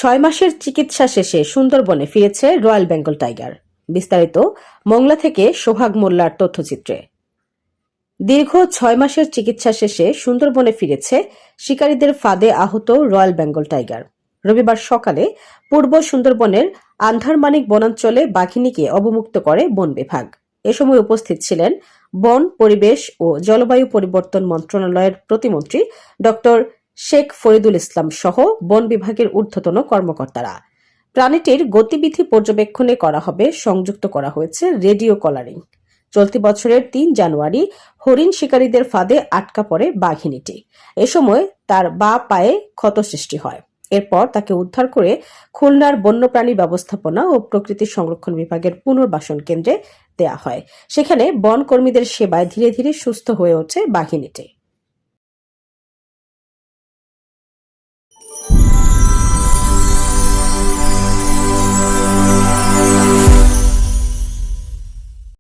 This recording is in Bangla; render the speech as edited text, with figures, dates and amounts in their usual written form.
6 মাসের চিকিৎসা শেষে সুন্দরবনে ফিরেছে রয়্যাল বেঙ্গল টাইগার। বিস্তারিত মোংলা থেকে সোহাগ মোল্লার তথ্যচিত্রে। দীর্ঘ 6 মাসের চিকিৎসা শেষে সুন্দরবনে ফিরেছে শিকারীদের ফাঁদে আহত রয়্যাল বেঙ্গল টাইগার। রবিবার সকালে পূর্ব সুন্দরবনের আন্ধারমানিক বনাঞ্চলে বাঘিনীকে অবমুক্ত করে বন বিভাগ। এ সময় উপস্থিত ছিলেন বন, পরিবেশ ও জলবায়ু পরিবর্তন মন্ত্রণালয়ের প্রতিমন্ত্রী ডক্টর শেখ ফরিদুল ইসলাম সহ বন বিভাগের ঊর্ধ্বতন কর্মকর্তারা। প্রাণীটির গতিবিধি পর্যবেক্ষণে সংযুক্ত করা হয়েছে রেডিও কলারিং। চলতি বছরের ৩ জানুয়ারি হরিণ শিকারীদের ফাঁদে আটকা পড়ে বাঘিনীটি। এ সময় তার বাঁ পায়ে ক্ষত সৃষ্টি হয়। এরপর তাকে উদ্ধার করে খুলনার বন্যপ্রাণী ব্যবস্থাপনা ও প্রকৃতি সংরক্ষণ বিভাগের পুনর্বাসন কেন্দ্রে দেয়া হয়। সেখানে বন কর্মীদের সেবায় ধীরে ধীরে সুস্থ হয়ে ওঠে বাঘিনীটি।